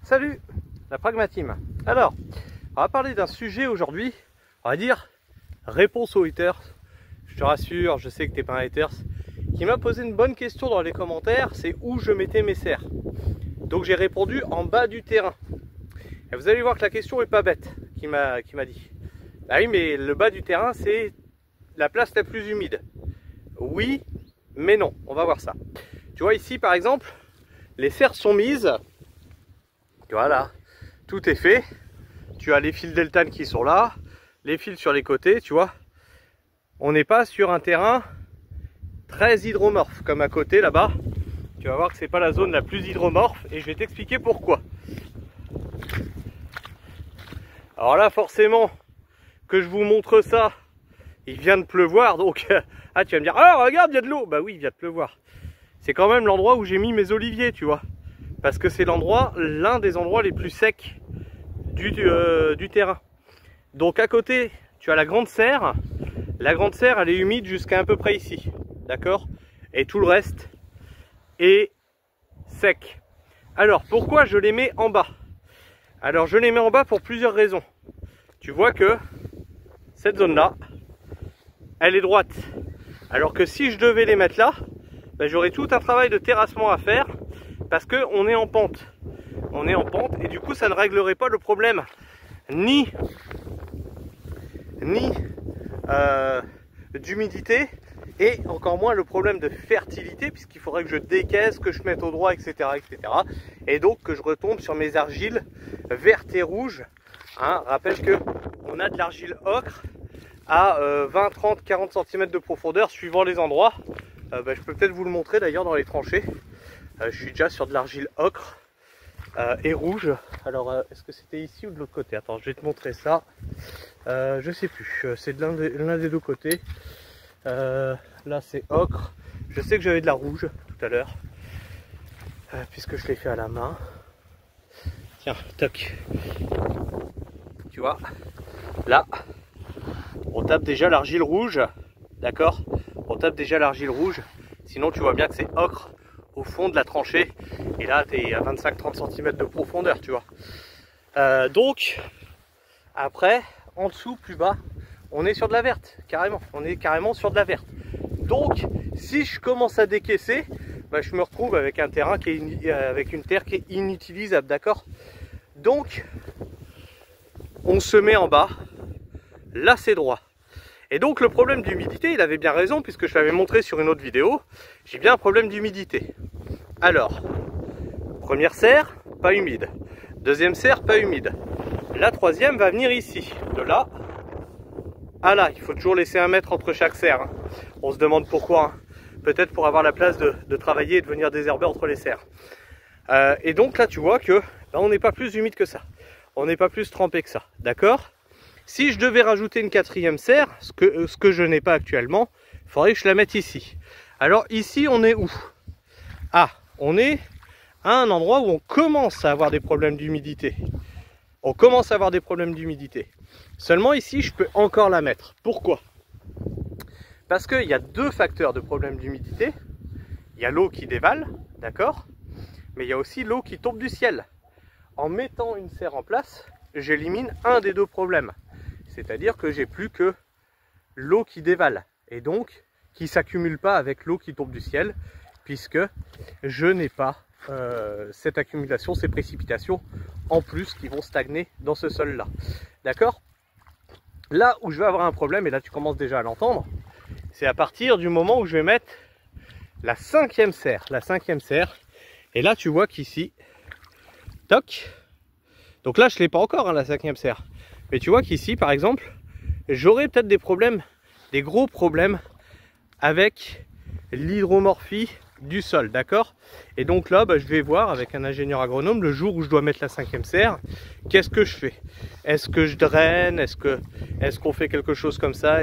Salut, la Pragmatime. Alors, on va parler d'un sujet aujourd'hui, on va dire réponse aux haters. Je te rassure, je sais que t'es pas un haters. Qui m'a posé une bonne question dans les commentaires, c'est où je mettais mes serres. Donc j'ai répondu en bas du terrain. Et vous allez voir que la question est pas bête, qui m'a dit. Ah oui, mais le bas du terrain, c'est la place la plus humide. Oui, mais non, on va voir ça. Tu vois ici par exemple, les serres sont mises. Voilà, tout est fait. Tu as les fils d'Eltan qui sont là, les fils sur les côtés, tu vois. On n'est pas sur un terrain très hydromorphe comme à côté là-bas. Tu vas voir que c'est pas la zone la plus hydromorphe et je vais t'expliquer pourquoi. Alors là, forcément, que je vous montre ça, il vient de pleuvoir, donc ah, tu vas me dire, ah regarde, il y a de l'eau. Bah oui, il vient de pleuvoir. C'est quand même l'endroit où j'ai mis mes oliviers, tu vois. Parce que c'est l'un des endroits les plus secs du terrain. Donc à côté, tu as la grande serre. La grande serre, elle est humide jusqu'à à peu près ici. D'accord? Et tout le reste est sec. Alors, pourquoi je les mets en bas? Alors, je les mets en bas pour plusieurs raisons. Tu vois que cette zone-là, elle est droite. Alors que si je devais les mettre là, ben, j'aurais tout un travail de terrassement à faire. Parce qu'on est en pente. On est en pente et du coup ça ne réglerait pas le problème ni d'humidité et encore moins le problème de fertilité, puisqu'il faudrait que je décaisse, que je mette au droit, etc. Et donc que je retombe sur mes argiles vertes et rouges. Hein, rappelle que on a de l'argile ocre à 20, 30, 40 cm de profondeur suivant les endroits. Je peux peut-être vous le montrer d'ailleurs dans les tranchées. Je suis déjà sur de l'argile ocre et rouge. Alors est-ce que c'était ici ou de l'autre côté? Attends, je vais te montrer ça. Je sais plus, c'est de l'un des deux côtés. Là c'est ocre. Je sais que j'avais de la rouge tout à l'heure, puisque je l'ai fait à la main. Tiens, toc. Tu vois, là, on tape déjà l'argile rouge. D'accord? On tape déjà l'argile rouge. Sinon tu vois bien que c'est ocre au fond de la tranchée, et là tu es à 25-30 cm de profondeur, tu vois. Donc après, en dessous, plus bas, on est sur de la verte, carrément, on est carrément sur de la verte. Donc si je commence à décaisser, bah, je me retrouve avec un terrain qui est avec une terre qui est inutilisable, d'accord. Donc on se met en bas, là c'est droit. Et donc le problème d'humidité, il avait bien raison, puisque je l'avais montré sur une autre vidéo, j'ai bien un problème d'humidité. Alors, première serre, pas humide. Deuxième serre, pas humide. La troisième va venir ici. De là à là, il faut toujours laisser 1 mètre entre chaque serre. Hein. On se demande pourquoi. Hein. Peut-être pour avoir la place de travailler et de venir désherber entre les serres. Et donc là, tu vois que là, on n'est pas plus humide que ça. On n'est pas plus trempé que ça. D'accord? Si je devais rajouter une 4e serre, ce que je n'ai pas actuellement, il faudrait que je la mette ici. Alors ici, on est où? Ah, on est à un endroit où on commence à avoir des problèmes d'humidité. On commence à avoir des problèmes d'humidité. Seulement ici, je peux encore la mettre. Pourquoi? Parce qu'il y a 2 facteurs de problème d'humidité. Il y a l'eau qui dévale, d'accord? Mais il y a aussi l'eau qui tombe du ciel. En mettant une serre en place, j'élimine un des 2 problèmes. C'est-à-dire que j'ai plus que l'eau qui dévale. Et donc, qui ne s'accumule pas avec l'eau qui tombe du ciel, puisque je n'ai pas cette accumulation, ces précipitations en plus qui vont stagner dans ce sol-là. D'accord? Là où je vais avoir un problème, et là tu commences déjà à l'entendre, c'est à partir du moment où je vais mettre la 5e serre. La 5e serre. Et là tu vois qu'ici, toc. Donc là je ne l'ai pas encore, hein, la 5e serre. Mais tu vois qu'ici, par exemple, j'aurai peut-être des problèmes, des gros problèmes avec l'hydromorphie du sol, d'accord? Et donc là, bah, je vais voir avec un ingénieur agronome le jour où je dois mettre la 5e serre, qu'est-ce que je fais? Est-ce que je draine? Est-ce qu'on fait quelque chose comme ça?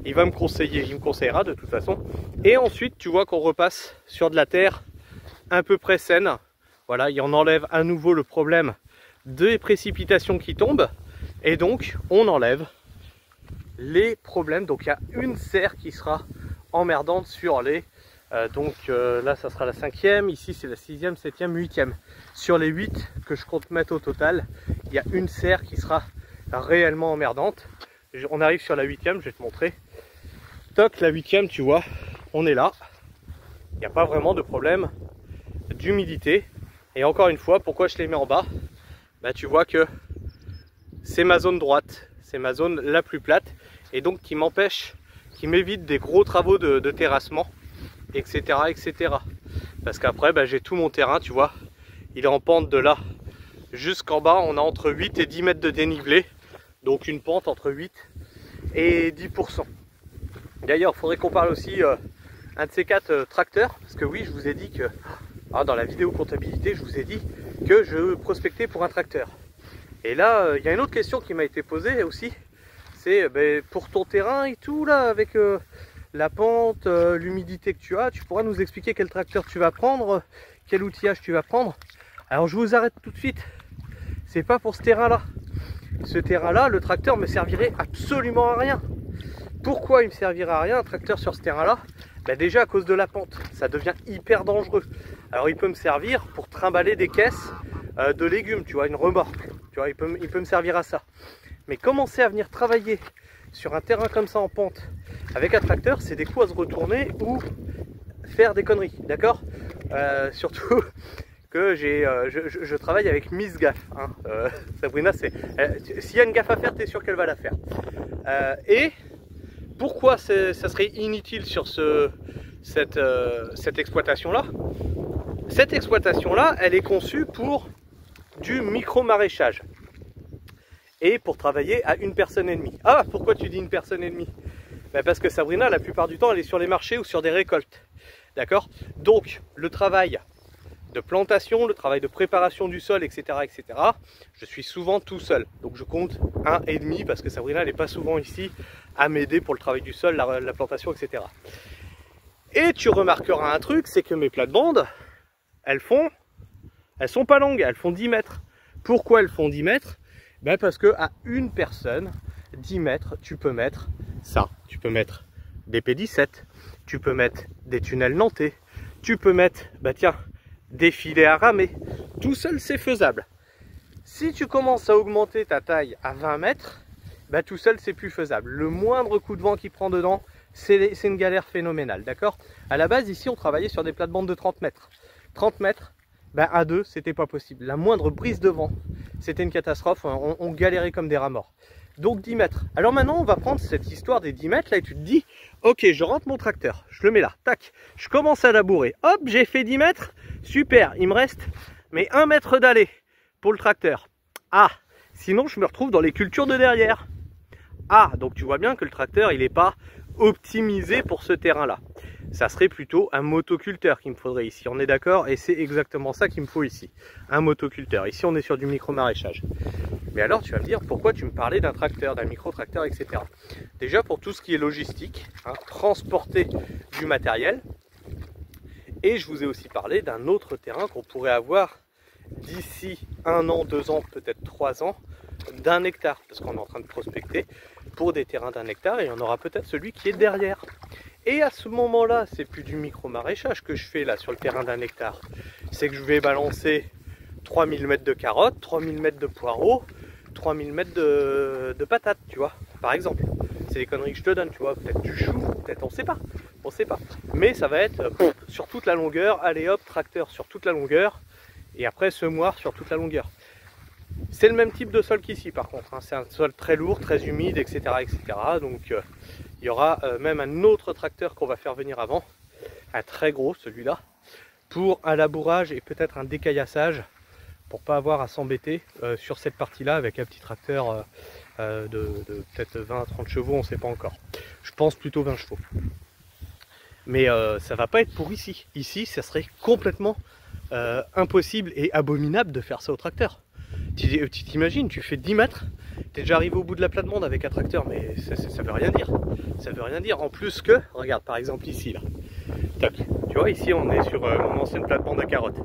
Il va me conseiller, il me conseillera de toute façon. Et ensuite, tu vois qu'on repasse sur de la terre à peu près saine. Voilà, il en enlève à nouveau le problème des précipitations qui tombent. Et donc, on enlève les problèmes. Donc, il y a une serre qui sera emmerdante sur les Là ça sera la 5e, ici c'est la 6e, 7e, 8e. Sur les 8 que je compte mettre au total, il y a une serre qui sera réellement emmerdante. On arrive sur la 8e, je vais te montrer. Toc, la 8e, tu vois, on est là. Il n'y a pas vraiment de problème d'humidité. Et encore une fois, pourquoi je les mets en bas? Bah, tu vois que c'est ma zone droite, c'est ma zone la plus plate, et donc qui m'empêche, qui m'évite des gros travaux de terrassement, etc. etc. Parce qu'après, bah, j'ai tout mon terrain, tu vois, il est en pente de là jusqu'en bas, on a entre 8 et 10 mètres de dénivelé, donc une pente entre 8 et 10%. D'ailleurs, il faudrait qu'on parle aussi un de ces 4 tracteurs, parce que oui, je vous ai dit que, dans la vidéo comptabilité, je vous ai dit que je prospectais pour un tracteur. Et là, il y a une autre question qui m'a été posée aussi, c'est pour ton terrain et tout, là, avec la pente, l'humidité que tu as, tu pourras nous expliquer quel tracteur tu vas prendre, quel outillage tu vas prendre. Alors je vous arrête tout de suite, c'est pas pour ce terrain-là. Ce terrain-là, le tracteur me servirait absolument à rien. Pourquoi il me servirait à rien, un tracteur sur ce terrain-là? Déjà à cause de la pente, ça devient hyper dangereux. Alors il peut me servir pour trimballer des caisses de légumes, tu vois, une remorque. Tu vois, il peut me servir à ça. Mais commencer à venir travailler sur un terrain comme ça en pente avec un tracteur, c'est des coups à se retourner ou faire des conneries, d'accord? Surtout que je travaille avec Miss Gaffe. Hein. Sabrina, s'il y a une gaffe à faire, tu es sûr qu'elle va la faire. Et pourquoi ça serait inutile sur cette exploitation-là? Cette exploitation-là, elle est conçue pour du micro-maraîchage et pour travailler à 1 personne et demie. Ah, pourquoi tu dis 1 personne et demie? Parce que Sabrina, la plupart du temps, elle est sur les marchés ou sur des récoltes. D'accord? Donc, le travail de plantation, le travail de préparation du sol, etc., etc., je suis souvent tout seul. Donc, je compte 1,5 parce que Sabrina, elle n'est pas souvent ici à m'aider pour le travail du sol, la plantation, etc. Et tu remarqueras un truc, c'est que mes plates-bandes, elles sont pas longues, elles font 10 mètres. Pourquoi elles font 10 mètres? Parce que à 1 personne, 10 mètres, tu peux mettre ça. Tu peux mettre des P17, tu peux mettre des tunnels nantais, tu peux mettre, des filets à ramer. Tout seul, c'est faisable. Si tu commences à augmenter ta taille à 20 mètres, tout seul, c'est plus faisable. Le moindre coup de vent qui prend dedans, c'est une galère phénoménale, d'accord? À la base, ici, on travaillait sur des plates-bandes de 30 mètres. 30 mètres, à 2, c'était pas possible. La moindre brise de vent, c'était une catastrophe. On galérait comme des rats morts. Donc 10 mètres. Alors maintenant, on va prendre cette histoire des 10 mètres là et tu te dis, ok, je rentre mon tracteur, je le mets là, tac, je commence à labourer. Hop, j'ai fait 10 mètres, super, il me reste 1 mètre d'allée pour le tracteur. Ah, sinon je me retrouve dans les cultures de derrière. Ah, donc tu vois bien que le tracteur, il n'est pas optimisé pour ce terrain-là. Ça serait plutôt un motoculteur qu'il me faudrait ici, on est d'accord? Et c'est exactement ça qu'il me faut ici, un motoculteur. Ici, on est sur du micro-maraîchage. Mais alors, tu vas me dire, pourquoi tu me parlais d'un tracteur, d'un micro-tracteur, etc. Déjà, pour tout ce qui est logistique, transporter du matériel. Et je vous ai aussi parlé d'un autre terrain qu'on pourrait avoir d'ici 1 an, 2 ans, peut-être 3 ans, d'1 hectare. Parce qu'on est en train de prospecter pour des terrains d'1 hectare et on aura peut-être celui qui est derrière. Et à ce moment-là, c'est plus du micro-maraîchage que je fais là sur le terrain d'1 hectare. C'est que je vais balancer 3000 mètres de carottes, 3000 mètres de poireaux, 3000 mètres de patates, tu vois, par exemple. C'est des conneries que je te donne, tu vois, peut-être du chou, peut-être on sait pas, Mais ça va être sur toute la longueur, allez hop, tracteur sur toute la longueur, et après semoir sur toute la longueur. C'est le même type de sol qu'ici par contre, c'est un sol très lourd, très humide, etc. etc. Donc il y aura même un autre tracteur qu'on va faire venir avant, un très gros celui-là, pour un labourage et peut-être un décaillassage, pour pas avoir à s'embêter sur cette partie-là avec un petit tracteur de peut-être 20 à 30 chevaux, on ne sait pas encore. Je pense plutôt 20 chevaux. Mais ça va pas être pour ici. Ici, ça serait complètement impossible et abominable de faire ça au tracteur. Tu t'imagines, tu fais 10 mètres, tu es déjà arrivé au bout de la plate-bande avec un tracteur, mais ça veut rien dire. Ça veut rien dire. En plus que, regarde par exemple ici, là. Toc. Tu vois, ici on est sur mon ancienne plate-bande à carottes.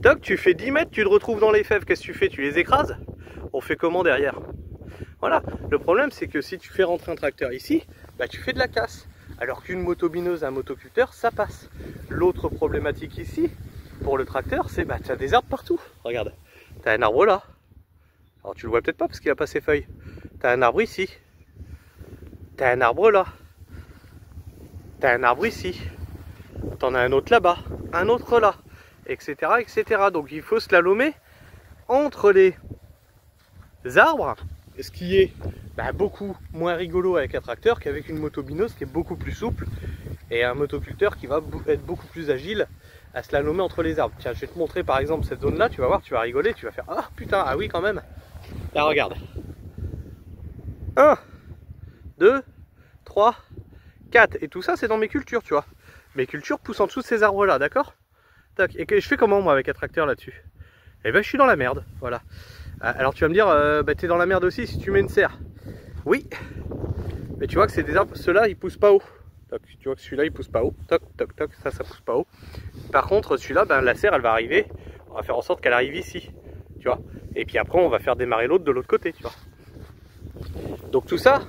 Toc, tu fais 10 mètres, tu te retrouves dans les fèves, qu'est-ce que tu fais? Tu les écrases? On fait comment derrière? Voilà, le problème c'est que si tu fais rentrer un tracteur ici, tu fais de la casse. alors qu'une motobineuse, un motoculteur, ça passe. L'autre problématique ici, pour le tracteur, c'est bah tu as des arbres partout. Regarde, tu as un arbre là. Alors tu le vois peut-être pas parce qu'il a pas ses feuilles. Tu as un arbre ici. Tu as un arbre là. Tu as un arbre ici. Tu en as un autre là-bas. Un autre là. Etc. etc. Donc il faut slalomer entre les arbres. Ce qui est bah, beaucoup moins rigolo avec un tracteur qu'avec une motobineuse qui est beaucoup plus souple. Et un motoculteur qui va être beaucoup plus agile à slalomer entre les arbres. Tiens, je vais te montrer par exemple cette zone là. Tu vas voir, tu vas rigoler. Tu vas faire ah putain, ah oui quand même. Là regarde. 1, 2, 3, 4. Et tout ça c'est dans mes cultures, tu vois. Mes cultures poussent en dessous de ces arbres là, d'accord? Et que je fais comment moi avec un tracteur là-dessus? Eh ben je suis dans la merde, voilà. Alors tu vas me dire, bah, t'es dans la merde aussi si tu mets une serre. Oui, mais tu vois que c'est des arbres, ceux-là ils poussent pas haut. Toc, tu vois que celui-là il pousse pas haut. Toc, toc, toc, ça pousse pas haut. Par contre celui-là, ben, la serre elle va arriver, on va faire en sorte qu'elle arrive ici, tu vois. Et puis après on va faire démarrer l'autre de l'autre côté, tu vois. Donc tout ça,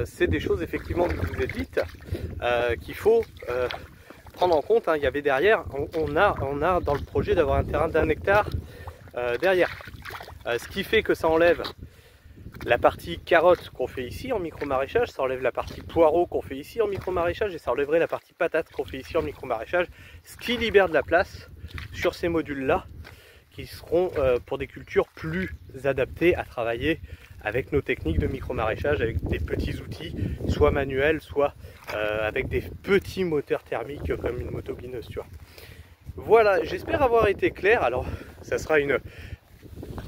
c'est des choses effectivement que je vous ai dites qu'il faut prendre en compte. Hein. Il y avait derrière, on a dans le projet d'avoir un terrain d'1 hectare derrière. Ce qui fait que ça enlève la partie carotte qu'on fait ici en micro-maraîchage, ça enlève la partie poireau qu'on fait ici en micro-maraîchage et ça enlèverait la partie patate qu'on fait ici en micro-maraîchage, ce qui libère de la place sur ces modules-là qui seront pour des cultures plus adaptées à travailler avec nos techniques de micro-maraîchage, avec des petits outils, soit manuels, soit avec des petits moteurs thermiques comme une motobineuse, tu vois. Voilà, j'espère avoir été clair. Alors, ça sera une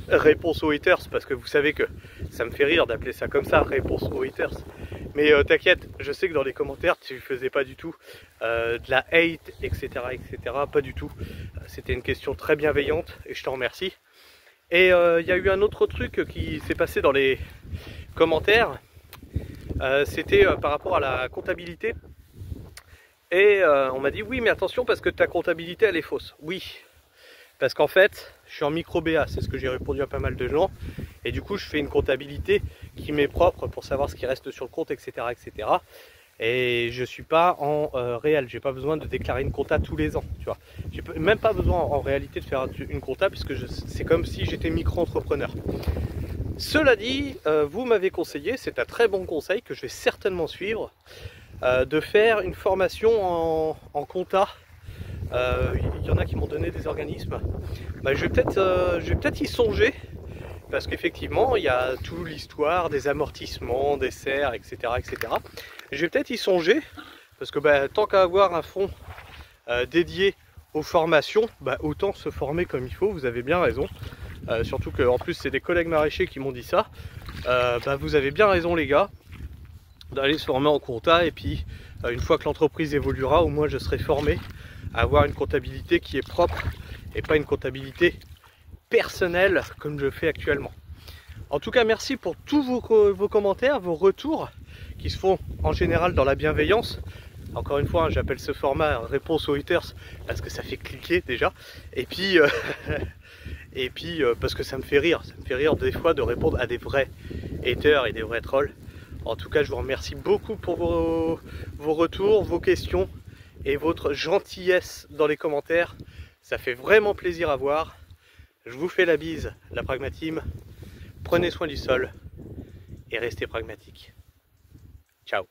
réponse aux haters, parce que vous savez que ça me fait rire d'appeler ça comme ça, réponse aux haters. Mais t'inquiète, je sais que dans les commentaires, tu faisais pas du tout de la hate, etc., etc. Pas du tout. C'était une question très bienveillante et je t'en remercie. Et il y a eu un autre truc qui s'est passé dans les commentaires. C'était par rapport à la comptabilité. Et on m'a dit oui, mais attention parce que ta comptabilité elle est fausse. Oui, parce qu'en fait, je suis en micro BA, c'est ce que j'ai répondu à pas mal de gens. Et du coup, je fais une comptabilité qui m'est propre pour savoir ce qui reste sur le compte, etc., etc. Et je suis pas en réel, j'ai pas besoin de déclarer une compta tous les ans, tu vois. J'ai même pas besoin en réalité de faire une compta puisque c'est comme si j'étais micro-entrepreneur. Cela dit, vous m'avez conseillé, c'est un très bon conseil que je vais certainement suivre, de faire une formation en compta. Il y en a qui m'ont donné des organismes. Bah, je vais peut-être y songer. Parce qu'effectivement, il y a toute l'histoire des amortissements, des serres, etc., etc. Je vais peut-être y songer, parce que bah, tant qu'à avoir un fonds dédié aux formations, bah, autant se former comme il faut, vous avez bien raison. Surtout qu'en plus, c'est des collègues maraîchers qui m'ont dit ça. Bah, vous avez bien raison les gars, d'aller se former en compta, et puis une fois que l'entreprise évoluera, au moins je serai formé à avoir une comptabilité qui est propre, et pas une comptabilité personnel comme je fais actuellement. En tout cas, merci pour tous vos commentaires, vos retours qui se font en général dans la bienveillance. Encore une fois, hein, j'appelle ce format réponse aux haters parce que ça fait cliquer déjà. Et puis, parce que ça me fait rire des fois de répondre à des vrais haters et des vrais trolls. En tout cas, je vous remercie beaucoup pour vos retours, vos questions et votre gentillesse dans les commentaires. Ça fait vraiment plaisir à voir. Je vous fais la bise, la Pragma-Team. Prenez soin du sol et restez pragmatiques. Ciao.